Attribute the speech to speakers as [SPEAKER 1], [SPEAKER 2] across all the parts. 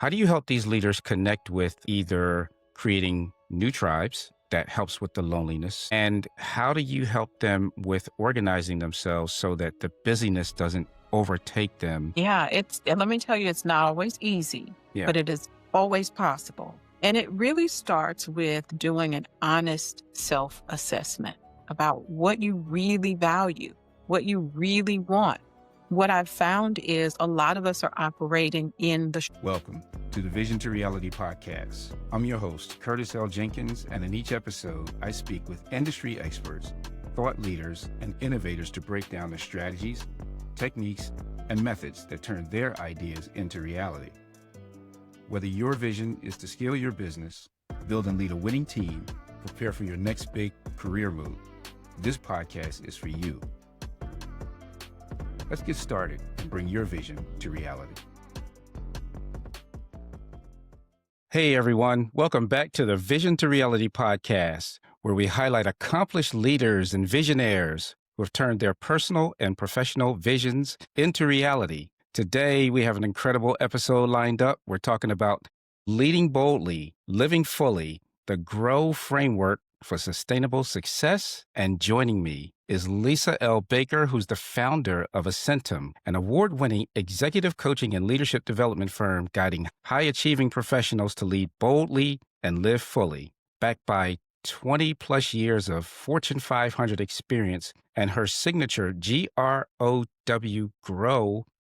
[SPEAKER 1] How do you help these leaders connect with either creating new tribes that helps with the loneliness? And how do you help them with organizing themselves so that the busyness doesn't overtake them?
[SPEAKER 2] Yeah, and let me tell you, it's not always easy,
[SPEAKER 1] Yeah.
[SPEAKER 2] but it is always possible. And it really starts with doing an honest self assessment about what you really value, what you really want. What I've found is a lot of us are operating in the
[SPEAKER 1] Welcome to the Vision to Reality podcast. I'm your host, Curtis L. Jenkins, and in each episode, I speak with industry experts, thought leaders, and innovators to break down the strategies, techniques, and methods that turn their ideas into reality. Whether your vision is to scale your business, build and lead a winning team, prepare for your next big career move, this podcast is for you. Let's get started and bring your vision to reality. Hey everyone, welcome back to the Vision to Reality podcast, where we highlight accomplished leaders and visionaries who have turned their personal and professional visions into reality. Today, we have an incredible episode lined up. We're talking about leading boldly, living fully, the GROW framework for sustainable success. And joining me is Lisa L. Baker, who's the founder of Ascentim, an award-winning executive coaching and leadership development firm guiding high-achieving professionals to lead boldly and live fully. Backed by 20 plus years of Fortune 500 experience and her signature GROW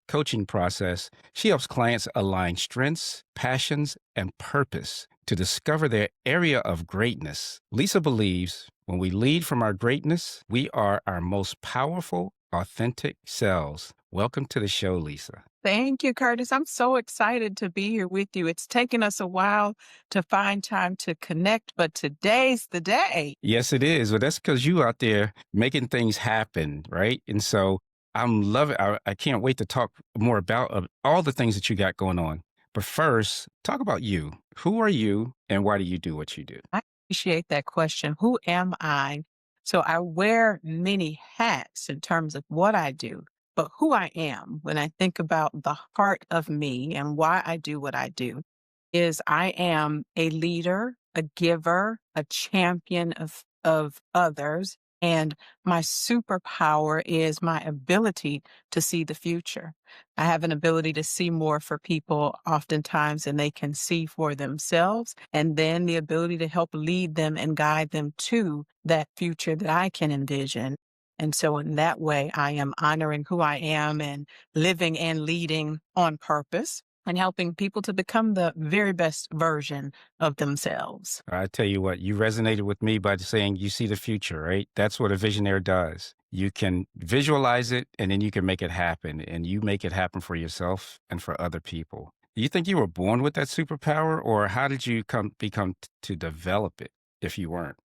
[SPEAKER 1] coaching process, she helps clients align strengths, passions, and purpose to discover their area of greatness. Lisa believes when we lead from our greatness, we are our most powerful, authentic selves. Welcome to the show, Lisa.
[SPEAKER 2] Thank you, Curtis. I'm so excited to be here with you. It's taken us a while to find time to connect, but today's the day.
[SPEAKER 1] Yes, it is. Well, that's because you out there making things happen, right? And so I'm loving. I can't wait to talk more about all the things that you got going on. But first, talk about you. Who are you, and why do you do what you do?
[SPEAKER 2] I appreciate that question. Who am I? So I wear many hats in terms of what I do, but who I am when I think about the heart of me and why I do what I do is I am a leader, a giver, a champion of others. And my superpower is my ability to see the future. I have an ability to see more for people oftentimes than they can see for themselves, and then the ability to help lead them and guide them to that future that I can envision. And so, in that way, I am honoring who I am and living and leading on purpose and helping people to become the very best version of themselves.
[SPEAKER 1] I tell you what, you resonated with me by saying you see the future, right? That's what a visionary does. You can visualize it and then you can make it happen, and you make it happen for yourself and for other people. Do you think you were born with that superpower, or how did you become to develop it if you weren't?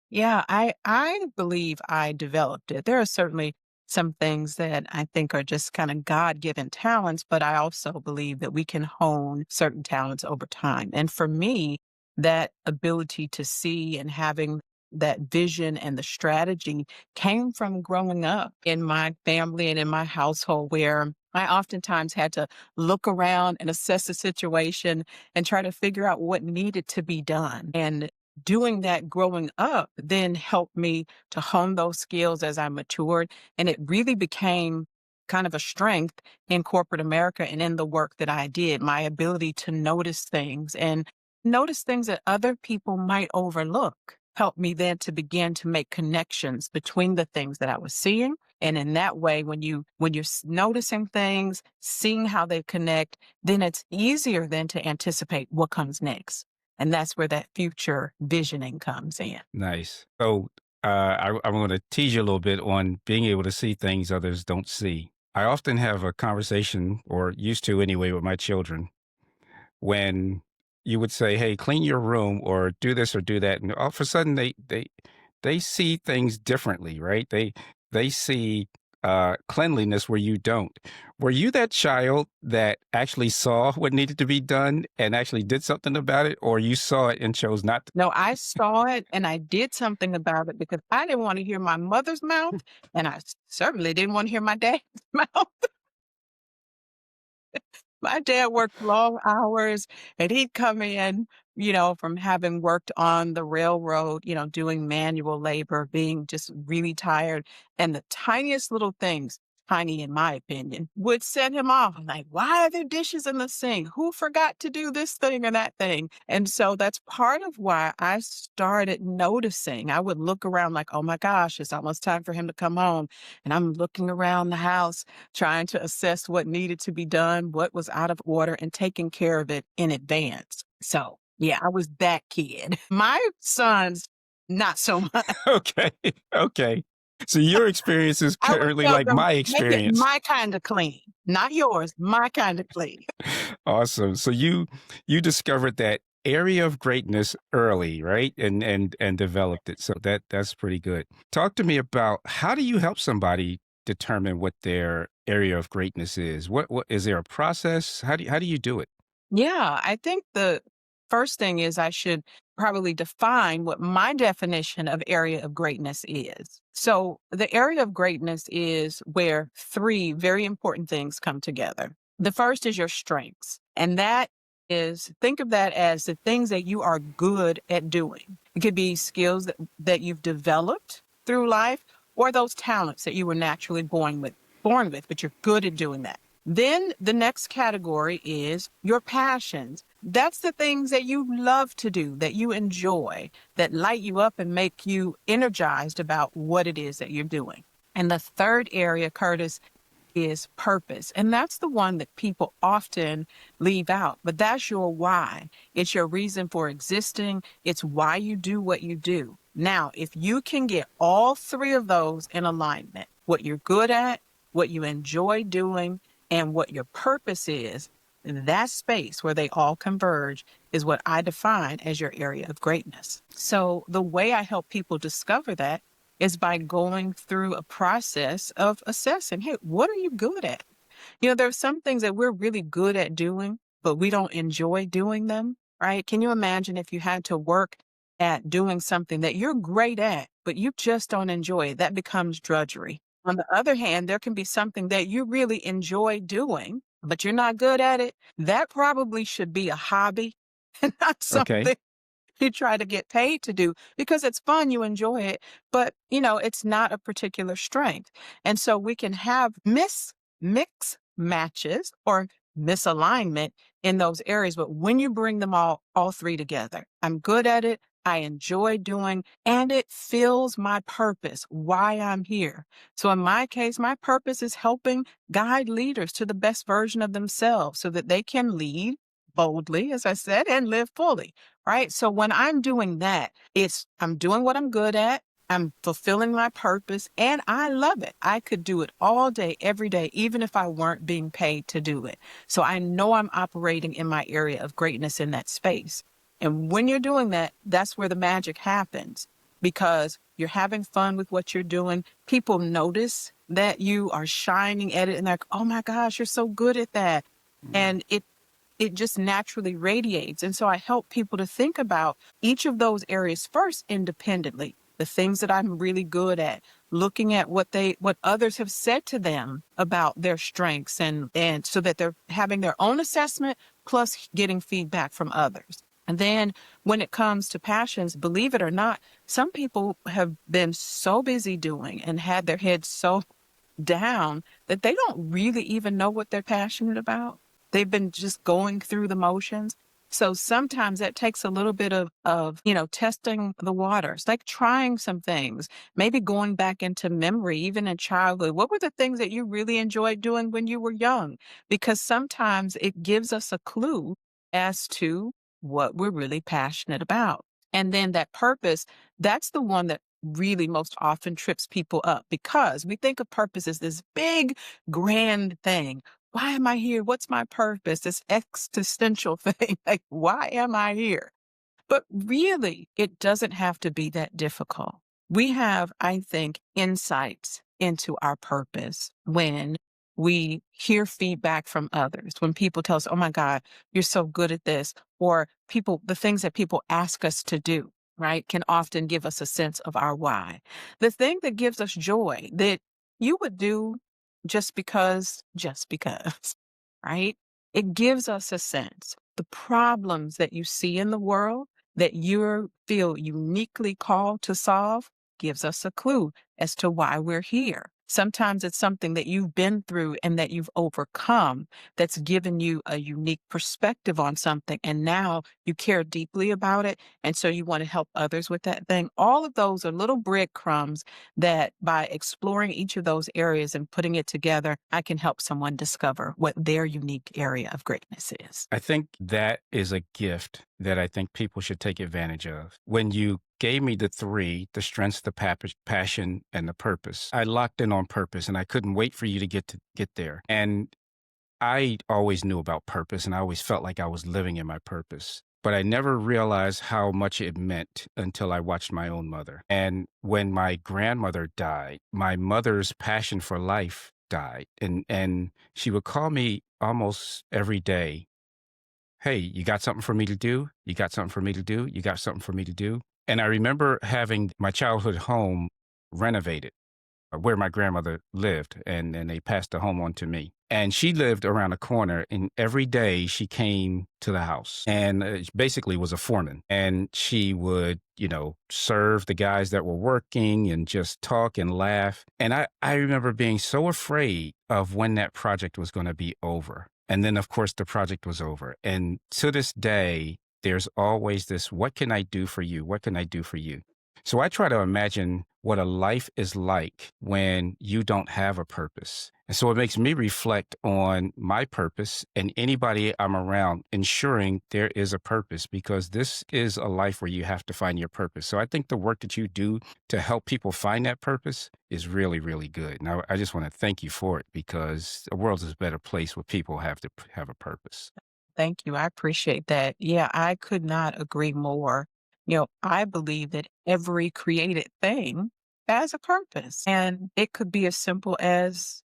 [SPEAKER 2] Yeah, I believe I developed it. There are certainly some things that I think are just kind of God-given talents, but I also believe that we can hone certain talents over time. And for me, that ability to see and having that vision and the strategy came from growing up in my family and in my household where I oftentimes had to look around and assess the situation and try to figure out what needed to be done. And doing that growing up then helped me to hone those skills as I matured. And it really became kind of a strength in corporate America and in the work that I did, my ability to notice things and notice things that other people might overlook helped me then to begin to make connections between the things that I was seeing. And in that way, when you're noticing things, seeing how they connect, then it's easier then to anticipate what comes next. And that's where that future visioning comes in.
[SPEAKER 1] Nice. So I'm going to tease you a little bit on being able to see things others don't see. I often have a conversation, or used to anyway, with my children when you would say, "Hey, clean your room," or "Do this or do that," and all of a sudden they see things differently, right? They see cleanliness where you don't. Were you that child that actually saw what needed to be done and actually did something about it, or you saw it and chose not to?
[SPEAKER 2] No, I saw it and I did something about it because I didn't want to hear my mother's mouth, and I certainly didn't want to hear my dad's mouth. My dad worked long hours and he'd come in, from having worked on the railroad, doing manual labor, being just really tired. And the tiniest little things, tiny in my opinion, would set him off. I'm like, why are there dishes in the sink? Who forgot to do this thing or that thing? And so that's part of why I started noticing. I would look around like, oh my gosh, it's almost time for him to come home. And I'm looking around the house trying to assess what needed to be done, what was out of order, and taking care of it in advance. So, yeah, I was that kid. My sons, not so much.
[SPEAKER 1] Okay. Okay. So your experience is
[SPEAKER 2] I would
[SPEAKER 1] currently
[SPEAKER 2] tell
[SPEAKER 1] like
[SPEAKER 2] them,
[SPEAKER 1] my
[SPEAKER 2] make it
[SPEAKER 1] experience.
[SPEAKER 2] my kind of clean, not yours, my kind of clean.
[SPEAKER 1] Awesome. So you discovered that area of greatness early, right? And developed it. So that's pretty good. Talk to me about how do you help somebody determine what their area of greatness is? What is there a process? How do you do it?
[SPEAKER 2] Yeah, I think the first thing is I should probably define what my definition of area of greatness is. So, the area of greatness is where three very important things come together. The first is your strengths, and that is think of that as the things that you are good at doing. It could be skills that you've developed through life or those talents that you were naturally born with, but you're good at doing that. Then the next category is your passions. That's the things that you love to do, that you enjoy, that light you up and make you energized about what it is that you're doing. And the third area, Curtis, is purpose. And that's the one that people often leave out, but that's your why. It's your reason for existing. It's why you do what you do. Now, if you can get all three of those in alignment, what you're good at, what you enjoy doing, and what your purpose is, that space where they all converge is what I define as your area of greatness. So the way I help people discover that is by going through a process of assessing, hey, what are you good at? There are some things that we're really good at doing, but we don't enjoy doing them, right? Can you imagine if you had to work at doing something that you're great at, but you just don't enjoy it? That becomes drudgery. On the other hand, there can be something that you really enjoy doing, but you're not good at it. That probably should be a hobby and not
[SPEAKER 1] Okay.
[SPEAKER 2] something you try to get paid to do because it's fun, you enjoy it, but it's not a particular strength. And so we can have mix matches or misalignment in those areas. But when you bring them all three together, I'm good at it, I enjoy doing, and it fills my purpose, why I'm here. So in my case, my purpose is helping guide leaders to the best version of themselves so that they can lead boldly, as I said, and live fully. Right. So when I'm doing that, I'm doing what I'm good at. I'm fulfilling my purpose and I love it. I could do it all day, every day, even if I weren't being paid to do it. So I know I'm operating in my area of greatness in that space. And when you're doing that, that's where the magic happens because you're having fun with what you're doing. People notice that you are shining at it and they're like, oh my gosh, you're so good at that. And it just naturally radiates. And so I help people to think about each of those areas first independently. The things that I'm really good at, looking at what others have said to them about their strengths and so that they're having their own assessment plus getting feedback from others. And then when it comes to passions, believe it or not, some people have been so busy doing and had their heads so down that they don't really even know what they're passionate about. They've been just going through the motions. So sometimes that takes a little bit of testing the waters, like trying some things, maybe going back into memory, even in childhood. What were the things that you really enjoyed doing when you were young? Because sometimes it gives us a clue as to what we're really passionate about. And then that purpose, that's the one that really most often trips people up because we think of purpose as this big, grand thing. Why am I here? What's my purpose? This existential thing. Like, why am I here? But really, it doesn't have to be that difficult. We have, I think, insights into our purpose when we hear feedback from others, when people tell us, oh my God, you're so good at this, or the things that people ask us to do, right, can often give us a sense of our why. The thing that gives us joy that you would do just because, right? it gives us a sense. The problems that you see in the world that you feel uniquely called to solve gives us a clue as to why we're here. Sometimes it's something that you've been through and that you've overcome that's given you a unique perspective on something. And now you care deeply about it. And so you want to help others with that thing. All of those are little breadcrumbs that by exploring each of those areas and putting it together, I can help someone discover what their unique area of greatness is.
[SPEAKER 1] I think that is a gift that I think people should take advantage of. When you gave me the three, the strengths, the passion, and the purpose, I locked in on purpose and I couldn't wait for you to get there. And I always knew about purpose and I always felt like I was living in my purpose. But I never realized how much it meant until I watched my own mother. And when my grandmother died, my mother's passion for life died. And she would call me almost every day. Hey, you got something for me to do? You got something for me to do? You got something for me to do? And I remember having my childhood home renovated where my grandmother lived, and they passed the home on to me. And she lived around the corner, and every day she came to the house and basically was a foreman. And she would, serve the guys that were working and just talk and laugh. And I remember being so afraid of when that project was going to be over. And then, of course, the project was over. And to this day, there's always this, what can I do for you? What can I do for you? So I try to imagine what a life is like when you don't have a purpose. And so it makes me reflect on my purpose and anybody I'm around, ensuring there is a purpose, because this is a life where you have to find your purpose. So I think the work that you do to help people find that purpose is really, really good. And I just want to thank you for it, because the world is a better place where people have to have a purpose.
[SPEAKER 2] Thank you. I appreciate that. Yeah, I could not agree more. I believe that every created thing has a purpose, and it could be as simple as,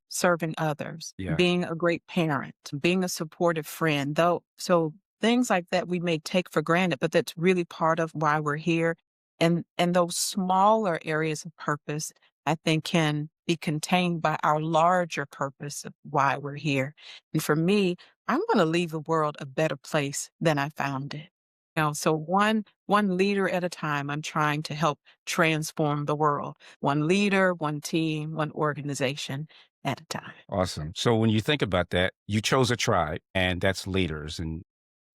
[SPEAKER 2] serving others,
[SPEAKER 1] Yeah.
[SPEAKER 2] being a great parent, being a supportive friend, though. So things like that we may take for granted, but that's really part of why we're here. And those smaller areas of purpose, I think, can be contained by our larger purpose of why we're here. And for me, I'm going to leave the world a better place than I found it. So one leader at a time, I'm trying to help transform the world. One leader, one team, one organization at a time.
[SPEAKER 1] Awesome. So when you think about that, you chose a tribe, and that's leaders, and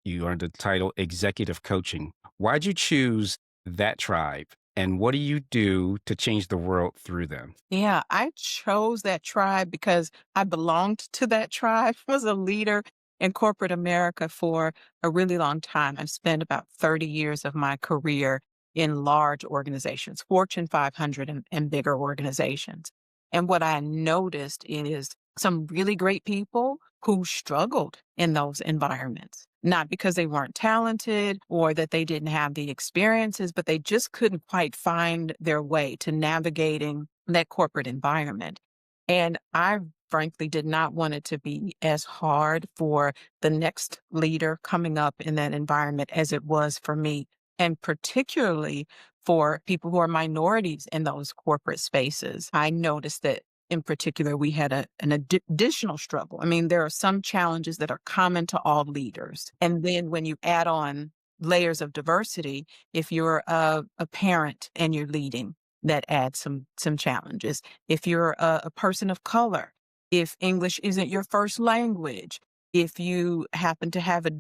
[SPEAKER 1] you earned the title executive coaching. Why'd you choose that tribe? And what do you do to change the world through them?
[SPEAKER 2] Yeah, I chose that tribe because I belonged to that tribe, was a leader in corporate America for a really long time. I've spent about 30 years of my career in large organizations, Fortune 500 and bigger organizations. And what I noticed is some really great people who struggled in those environments, not because they weren't talented or that they didn't have the experiences, but they just couldn't quite find their way to navigating that corporate environment. And I frankly did not want it to be as hard for the next leader coming up in that environment as it was for me, and particularly for people who are minorities in those corporate spaces. I noticed that in particular, we had an additional struggle. I mean, there are some challenges that are common to all leaders. And then when you add on layers of diversity, if you're a parent and you're leading, that adds some challenges. If you're a person of color, if English isn't your first language, if you happen to have a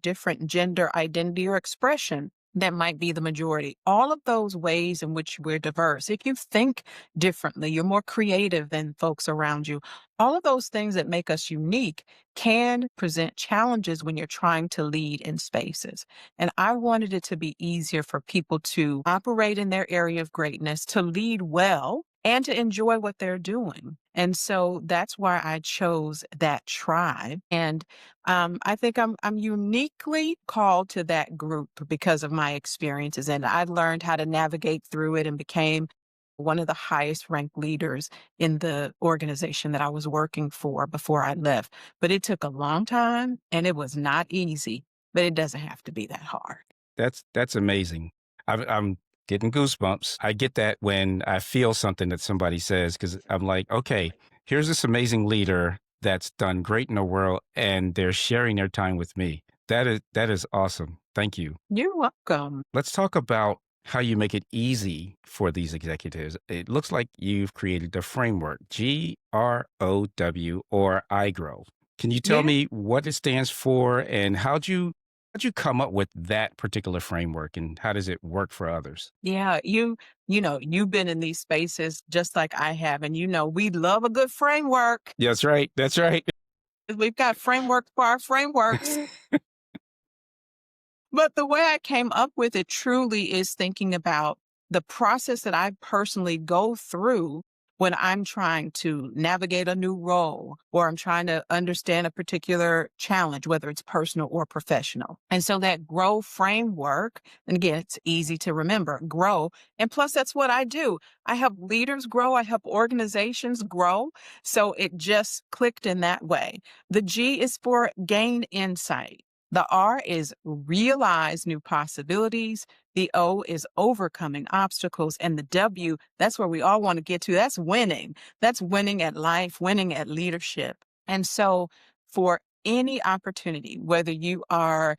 [SPEAKER 2] different gender identity or expression, that might be the majority. All of those ways in which we're diverse. If you think differently, you're more creative than folks around you. All of those things that make us unique can present challenges when you're trying to lead in spaces. And I wanted it to be easier for people to operate in their area of greatness, to lead well, and to enjoy what they're doing. And so that's why I chose that tribe. And I think I'm uniquely called to that group because of my experiences, and I learned how to navigate through it and became one of the highest ranked leaders in the organization that I was working for before I left. But it took a long time and it was not easy, but it doesn't have to be that hard.
[SPEAKER 1] That's amazing. I'm getting goosebumps. I get that when I feel something that somebody says, because I'm like, okay, here's this amazing leader. that's done great in the world, and they're sharing their time with me. That is awesome. Thank you.
[SPEAKER 2] You're welcome.
[SPEAKER 1] Let's talk about how you make it easy for these executives. It looks like you've created a framework, GROW or iGrow. Can you tell
[SPEAKER 2] Yeah.
[SPEAKER 1] me what it stands for and how'd you come up with that particular framework and how does it work for others?
[SPEAKER 2] Yeah, you've been in these spaces just like I have, and we love a good framework.
[SPEAKER 1] Yeah, that's right. That's right.
[SPEAKER 2] We've got frameworks for our frameworks. But the way I came up with it truly is thinking about the process that I personally go through when I'm trying to navigate a new role or I'm trying to understand a particular challenge, whether it's personal or professional. And so that grow framework, and again, it's easy to remember, grow. And plus, that's what I do. I help leaders grow, I help organizations grow. So it just clicked in that way. The G is for gain insight. The R is realize new possibilities. The O is overcoming obstacles. And the W, that's where we all want to get to. That's winning. That's winning at life, winning at leadership. And so, for any opportunity, whether you are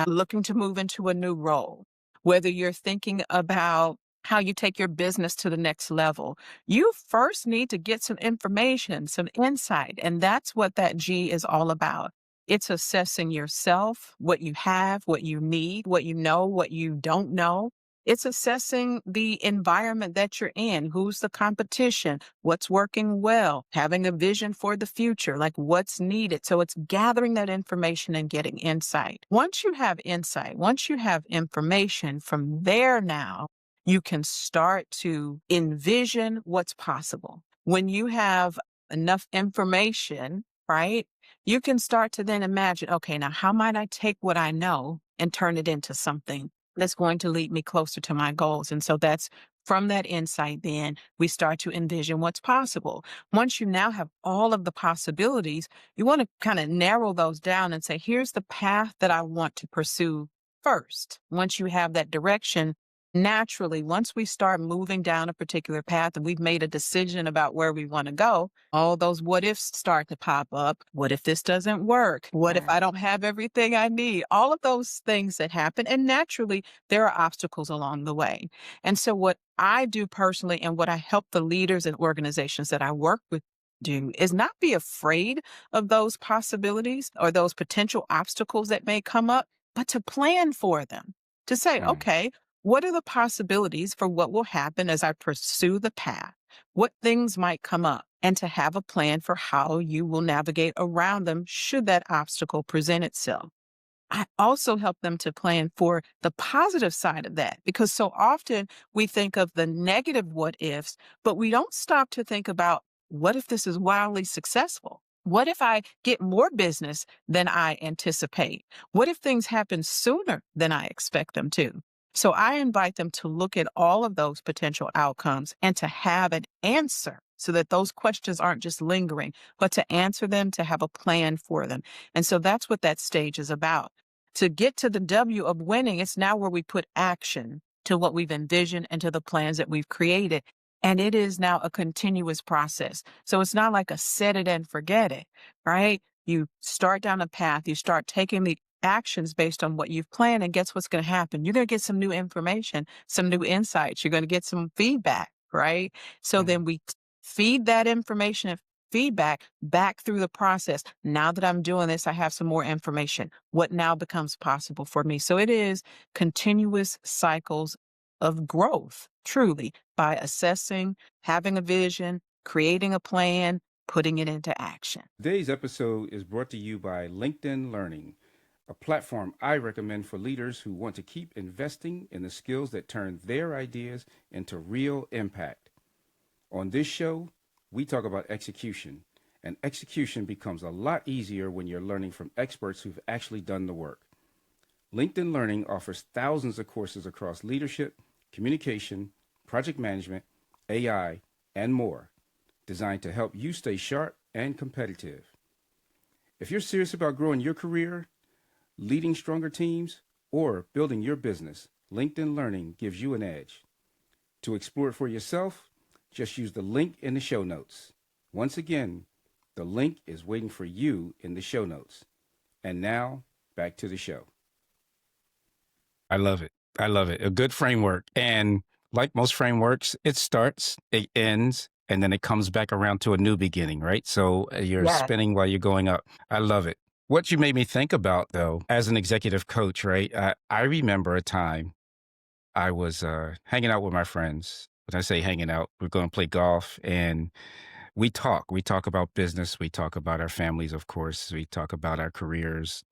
[SPEAKER 2] looking to move into a new role, whether you're thinking about how you take your business to the next level, you first need to get some information, some insight. And that's what that G is all about. It's assessing yourself, what you have, what you need, what you know, what you don't know. It's assessing the environment that you're in. Who's the competition? What's working well? Having a vision for the future, like what's needed. So it's gathering that information and getting insight. Once you have insight, once you have information, from there now, you can start to envision what's possible. When you have enough information, right? You can start to then imagine, okay, now how might I take what I know and turn it into something that's going to lead me closer to my goals? And so that's from that insight, then we start to envision what's possible. Once you now have all of the possibilities, you want to kind of narrow those down and say, here's the path that I want to pursue first. Once you have that direction, naturally, once we start moving down a particular path and we've made a decision about where we want to go, all those what ifs start to pop up. What if this doesn't work? What if I don't have everything I need? All of those things that happen. And naturally, there are obstacles along the way. And so, what I do personally and what I help the leaders and organizations that I work with do is not be afraid of those possibilities or those potential obstacles that may come up, but to plan for them. To say,
[SPEAKER 1] Mm,
[SPEAKER 2] okay, what are the possibilities for what will happen as I pursue the path? What things might come up? And to have a plan for how you will navigate around them should that obstacle present itself. I also help them to plan for the positive side of that because so often we think of the negative what ifs, but we don't stop to think about what if this is wildly successful? What if I get more business than I anticipate? What if things happen sooner than I expect them to? So I invite them to look at all of those potential outcomes and to have an answer so that those questions aren't just lingering, but to answer them, to have a plan for them. And so that's what that stage is about. To get to the W of winning, it's now where we put action to what we've envisioned and to the plans that we've created. And it is now a continuous process. So it's not like a set it and forget it, right? You start down a path, you start taking the actions based on what you've planned, and guess what's going to happen? You're going to get some new information, some new insights. You're going to get some feedback, right? So
[SPEAKER 1] mm.
[SPEAKER 2] then we feed that information and feedback back through the process. Now that I'm doing this, I have some more information. What now becomes possible for me? So it is continuous cycles of growth, truly, by assessing, having a vision, creating a plan, putting it into action.
[SPEAKER 1] Today's episode is brought to you by LinkedIn Learning, a platform I recommend for leaders who want to keep investing in the skills that turn their ideas into real impact. On this show, we talk about execution, and execution becomes a lot easier when you're learning from experts who've actually done the work. LinkedIn Learning offers thousands of courses across leadership, communication, project management, AI, and more, designed to help you stay sharp and competitive. If you're serious about growing your career, leading stronger teams, or building your business, LinkedIn Learning gives you an edge. To explore it for yourself, just use the link in the show notes. Once again, The link is waiting for you in the show notes. And now, back to the show. I love it. I love it. A good framework. And like most frameworks, it starts, it ends, and then it comes back around to a new beginning, right? So you're
[SPEAKER 2] Yeah.
[SPEAKER 1] spinning while you're going up. I love it. What you made me think about, though, as an executive coach, right? I remember a time I was hanging out with my friends. When I say hanging out, we're going to play golf and we talk. We talk about business. We talk about our families, of course. We talk about our careers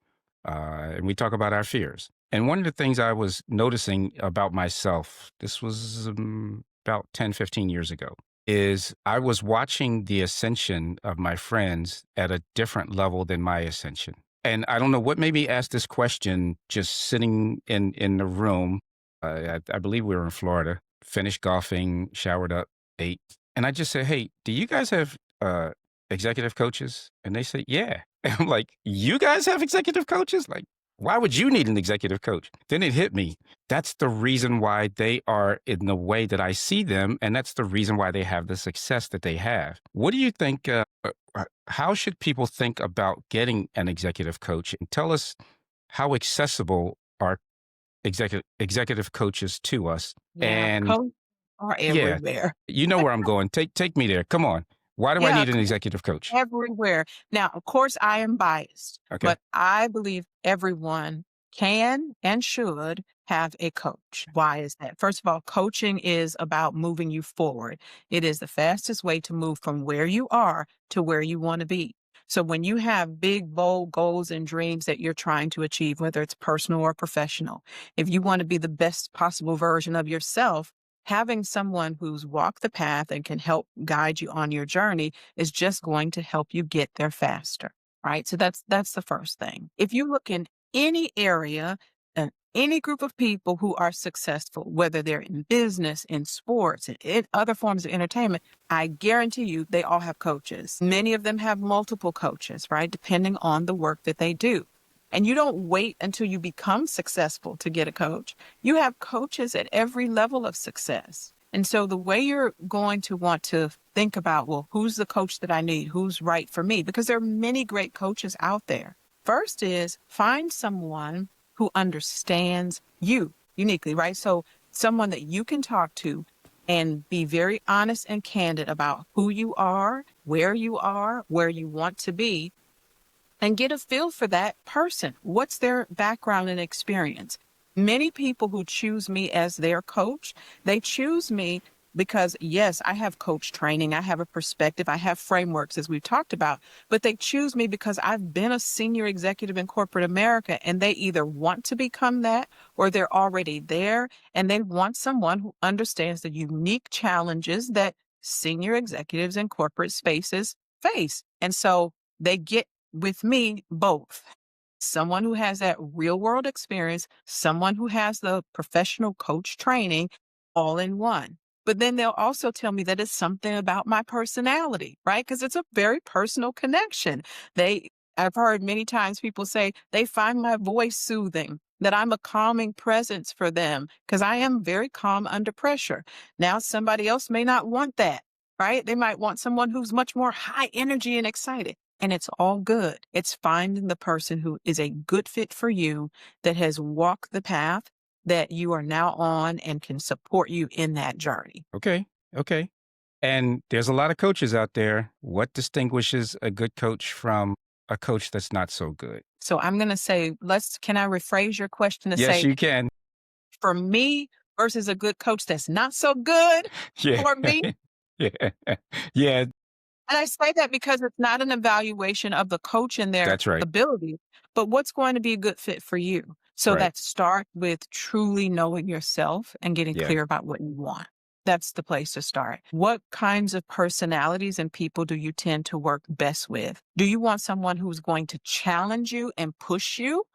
[SPEAKER 1] and we talk about our fears. And one of the things I was noticing about myself, this was about 10, 15 years ago, is I was watching the ascension of my friends at a different level than my ascension. And I don't know what made me ask this question just sitting in the room. I believe we were in Florida, finished golfing, showered up, ate. And I just said, hey, do you guys have executive coaches? And they said, yeah. And I'm like, you guys have executive coaches? Like, why would you need an executive coach? Then it hit me. That's the reason why they are in the way that I see them. And that's the reason why they have the success that they have. What do you think? How should people think about getting an executive coach? And tell us how accessible are executive coaches to us.
[SPEAKER 2] Yeah.
[SPEAKER 1] And
[SPEAKER 2] Coaches are
[SPEAKER 1] yeah,
[SPEAKER 2] everywhere.
[SPEAKER 1] you know where I'm going. Take me there. Come on. Why do I
[SPEAKER 2] Yeah.
[SPEAKER 1] need an executive coach?
[SPEAKER 2] Everywhere. Now, of course, I am biased,
[SPEAKER 1] Okay.
[SPEAKER 2] but I believe everyone can and should have a coach. Why is that? First of all, coaching is about moving you forward. It is the fastest way to move from where you are to where you want to be. So when you have big, bold goals and dreams that you're trying to achieve, whether it's personal or professional, if you want to be the best possible version of yourself, having someone who's walked the path and can help guide you on your journey is just going to help you get there faster, right? So that's the first thing. If you look in any area, any group of people who are successful, whether they're in business, in sports, in other forms of entertainment, I guarantee you they all have coaches. Many of them have multiple coaches, right? Depending on the work that they do. And you don't wait until you become successful to get a coach. You have coaches at every level of success. And so the way you're going to want to think about, well, who's the coach that I need? Who's right for me? Because there are many great coaches out there. First is find someone who understands you uniquely, right? So someone that you can talk to and be very honest and candid about who you are, where you want to be, and get a feel for that person. What's their background and experience? Many people who choose me as their coach, they choose me because, yes, I have coach training, I have a perspective, I have frameworks, as we've talked about, but they choose me because I've been a senior executive in corporate America, and they either want to become that or they're already there, and they want someone who understands the unique challenges that senior executives in corporate spaces face. And so they get with me both. Someone who has that real world experience, someone who has the professional coach training all in one. But then they'll also tell me that it's something about my personality, right? Because it's a very personal connection. I've heard many times people say they find my voice soothing, that I'm a calming presence for them because I am very calm under pressure. Now, somebody else may not want that, right? They might want someone who's much more high energy and excited. And it's all good. It's finding the person who is a good fit for you, that has walked the path that you are now on and can support you in that journey.
[SPEAKER 1] Okay. Okay. And there's a lot of coaches out there. What distinguishes a good coach from a coach that's not so good?
[SPEAKER 2] So I'm going to say, can I rephrase your question to
[SPEAKER 1] Yes,
[SPEAKER 2] say,
[SPEAKER 1] you can.
[SPEAKER 2] for me versus a good coach that's not so good
[SPEAKER 1] Yeah.
[SPEAKER 2] for me?
[SPEAKER 1] Yeah. Yeah.
[SPEAKER 2] And I say that because it's not an evaluation of the coach and their
[SPEAKER 1] That's right.
[SPEAKER 2] ability, but what's going to be a good fit for you. So
[SPEAKER 1] Right.
[SPEAKER 2] that start with truly knowing yourself and getting
[SPEAKER 1] Yeah.
[SPEAKER 2] clear about what you want. That's the place to start. What kinds of personalities and people do you tend to work best with? Do you want someone who's going to challenge you and push you?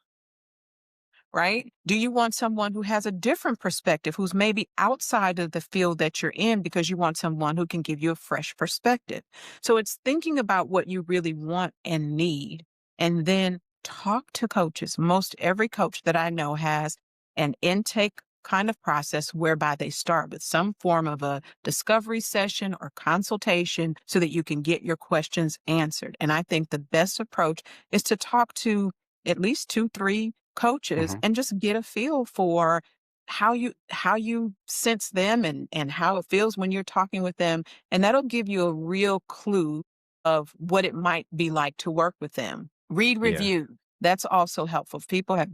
[SPEAKER 2] Right? Do you want someone who has a different perspective, who's maybe outside of the field that you're in because you want someone who can give you a fresh perspective? So it's thinking about what you really want and need, and then talk to coaches. Most every coach that I know has an intake kind of process whereby they start with some form of a discovery session or consultation so that you can get your questions answered. And I think the best approach is to talk to at least two, three coaches
[SPEAKER 1] Hmm.
[SPEAKER 2] and just get a feel for how you sense them and how it feels when you're talking with them. And that'll give you a real clue of what it might be like to work with them. Read
[SPEAKER 1] Yeah.
[SPEAKER 2] reviews. That's also helpful. If people have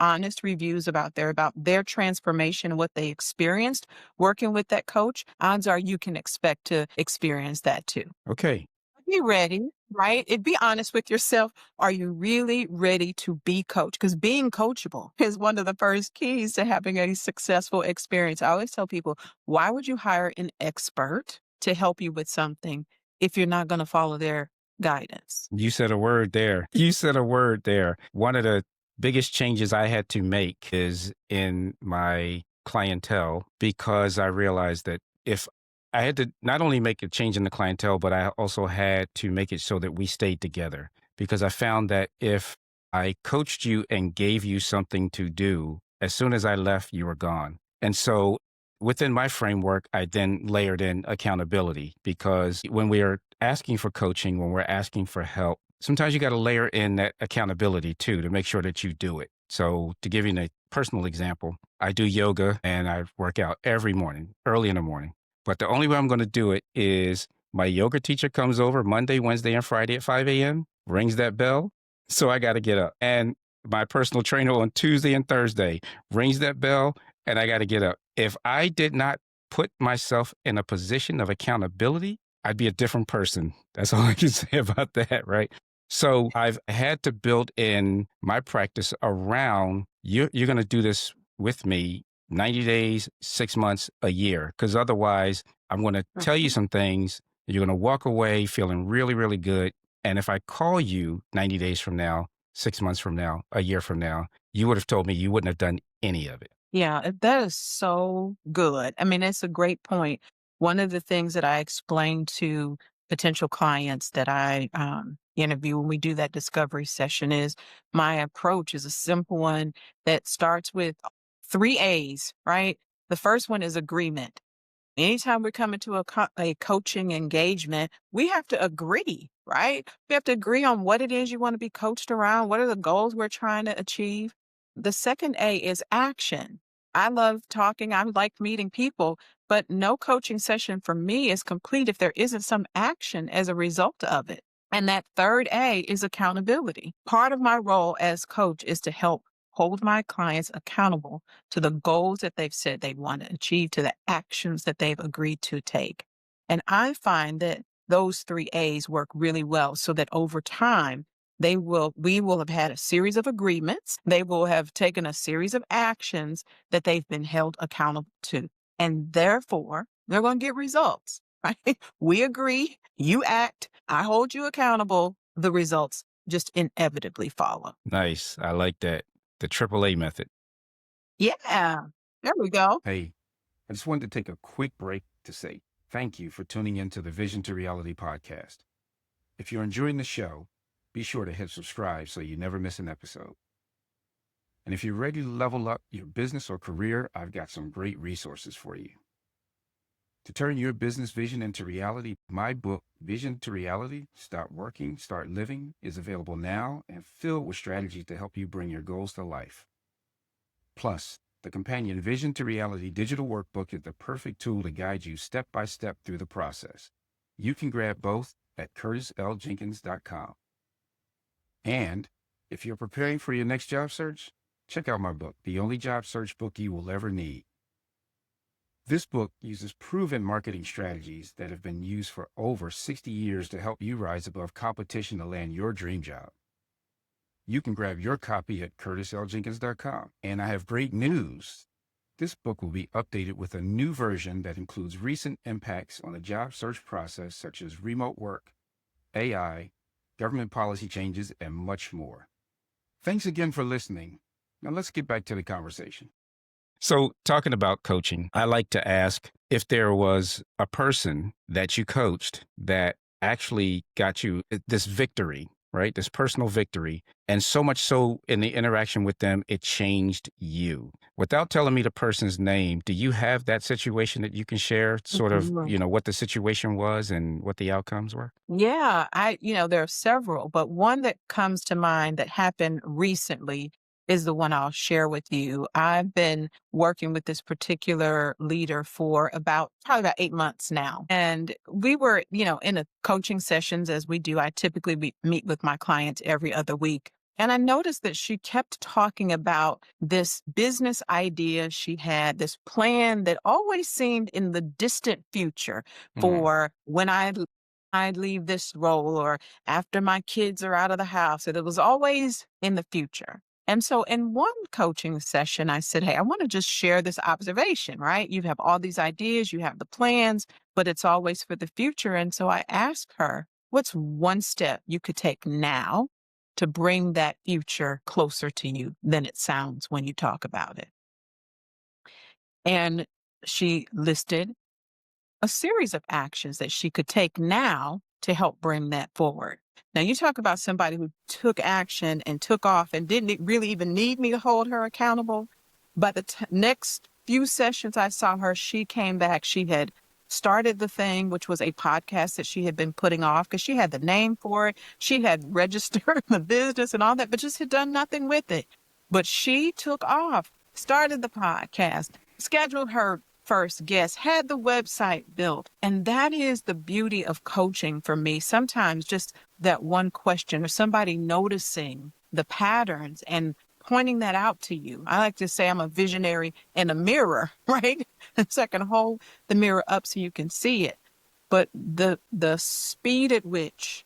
[SPEAKER 2] honest reviews about their transformation and what they experienced working with that coach, odds are you can expect to experience that too.
[SPEAKER 1] Okay.
[SPEAKER 2] Be ready, right? And be honest with yourself. Are you really ready to be coached? Because being coachable is one of the first keys to having a successful experience. I always tell people, why would you hire an expert to help you with something if you're not going to follow their guidance?
[SPEAKER 1] You said a word there. You said a word there. One of the biggest changes I had to make is in my clientele because I realized that if I had to not only make a change in the clientele, but I also had to make it so that we stayed together because I found that if I coached you and gave you something to do, as soon as I left, you were gone. And so within my framework, I then layered in accountability because when we are asking for coaching, when we're asking for help, sometimes you got to layer in that accountability too to make sure that you do it. So, to give you a personal example, I do yoga and I work out every morning, early in the morning. But the only way I'm going to do it is my yoga teacher comes over Monday, Wednesday, and Friday at 5 a.m., rings that bell. So, I got to get up. And my personal trainer on Tuesday and Thursday rings that bell and I got to get up. If I did not put myself in a position of accountability, I'd be a different person. That's all I can say about that, right? So I've had to build in my practice around you're going to do this with me 90 days, 6 months, a year, because otherwise I'm going to tell you
[SPEAKER 2] Mhm.
[SPEAKER 1] some things. You're going to walk away feeling really, really good. And if I call you 90 days from now, 6 months from now, a year from now, you would have told me you wouldn't have done any of it.
[SPEAKER 2] Yeah, that is so good. I mean, it's a great point. One of the things that I explain to potential clients that I interview when we do that discovery session is my approach is a simple one that starts with three A's, right? The first one is agreement. Anytime we're coming to a coaching engagement, we have to agree, right? We have to agree on what it is you want to be coached around. What are the goals we're trying to achieve? The second A is action. I love talking. I like meeting people, but no coaching session for me is complete if there isn't some action as a result of it. And that third A is accountability. Part of my role as coach is to help hold my clients accountable to the goals that they've said they want to achieve, to the actions that they've agreed to take. And I find that those three A's work really well so that over time, we will have had a series of agreements. They will have taken a series of actions that they've been held accountable to. And therefore, they're going to get results, right? We agree, you act, I hold you accountable. The results just inevitably follow.
[SPEAKER 1] Nice. I like that. The AAA method.
[SPEAKER 2] Yeah, there we go.
[SPEAKER 1] Hey, I just wanted to take a quick break to say thank you for tuning in to the Vision to Reality podcast. If you're enjoying the show, be sure to hit subscribe so you never miss an episode. And if you're ready to level up your business or career, I've got some great resources for you. To turn your business vision into reality, my book, Vision to Reality, Start Working, Start Living, is available now and filled with strategies to help you bring your goals to life. Plus, the companion Vision to Reality digital workbook is the perfect tool to guide you step by step through the process. You can grab both at curtisljenkins.com. And if you're preparing for your next job search, check out my book, The Only Job Search Book You Will Ever Need. This book uses proven marketing strategies that have been used for over 60 years to help you rise above competition to land your dream job. You can grab your copy at curtisljenkins.com. And I have great news. This book will be updated with a new version that includes recent impacts on the job search process, such as remote work, AI, government policy changes, and much more. Thanks again for listening. Now let's get back to the conversation. So, talking about coaching, I like to ask if there was a person that you coached that actually got you this victory, right? This personal victory. And so much so in the interaction with them, it changed you. Without telling me the person's name, do you have that situation that you can share, sort of,
[SPEAKER 2] Mhm.
[SPEAKER 1] what the situation was and what the outcomes were?
[SPEAKER 2] Yeah, there are several, but one that comes to mind that happened recently is the one I'll share with you. I've been working with this particular leader for probably about 8 months now. And we were, in a coaching sessions as we do. I typically meet with my clients every other week. And I noticed that she kept talking about this business idea she had, this plan that always seemed in the distant future
[SPEAKER 1] Mm,
[SPEAKER 2] for when I leave this role or after my kids are out of the house. It was always in the future. And so in one coaching session, I said, hey, I want to just share this observation, right? You have all these ideas, you have the plans, but it's always for the future. And so I asked her, what's one step you could take now to bring that future closer to you than it sounds when you talk about it? And she listed a series of actions that she could take now to help bring that forward. Now, you talk about somebody who took action and took off and didn't really even need me to hold her accountable. By the next few sessions I saw her, she came back. She had started the thing, which was a podcast that she had been putting off because she had the name for it. She had registered the business and all that, but just had done nothing with it. But she took off, started the podcast, scheduled her first guest, had the website built. And that is the beauty of coaching for me. Sometimes just that one question or somebody noticing the patterns and pointing that out to you. I like to say I'm a visionary in a mirror, right? So I can hold the mirror up so you can see it. But the speed at which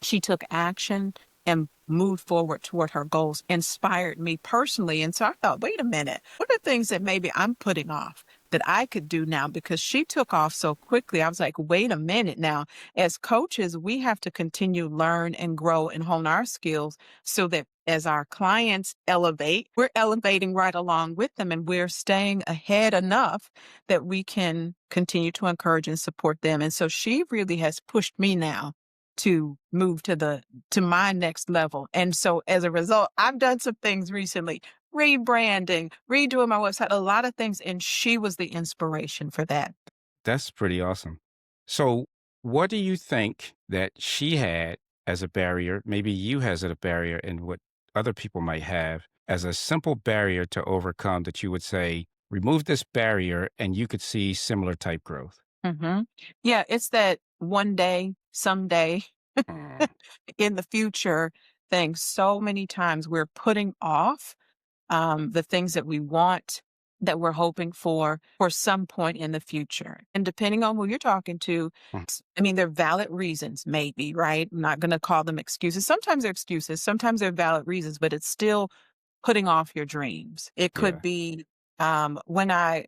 [SPEAKER 2] she took action and moved forward toward her goals inspired me personally. And so I thought, wait a minute, what are things that maybe I'm putting off that I could do now? Because she took off so quickly. I was like, wait a minute now. As coaches, we have to continue learn and grow and hone our skills so that as our clients elevate, we're elevating right along with them and we're staying ahead enough that we can continue to encourage and support them. And so she really has pushed me now to move to my next level. And so as a result, I've done some things recently, rebranding, redoing my website, a lot of things. And she was the inspiration for that.
[SPEAKER 1] that's pretty awesome. So, what do you think that she had as a barrier, maybe you has as a barrier, and what other people might have as a simple barrier to overcome that you would say, remove this barrier and you could see similar type growth?
[SPEAKER 2] hmm Yeah, it's that one day, someday
[SPEAKER 1] Mm,
[SPEAKER 2] in the future thing. So many times we're putting off the things that we want, that we're hoping for some point in the future. And depending on who you're talking to,
[SPEAKER 1] mm,
[SPEAKER 2] I mean, they're valid reasons, maybe, right? I'm not going to call them excuses. Sometimes they're excuses, sometimes they're valid reasons, but it's still putting off your dreams. It could
[SPEAKER 1] yeah.
[SPEAKER 2] be when I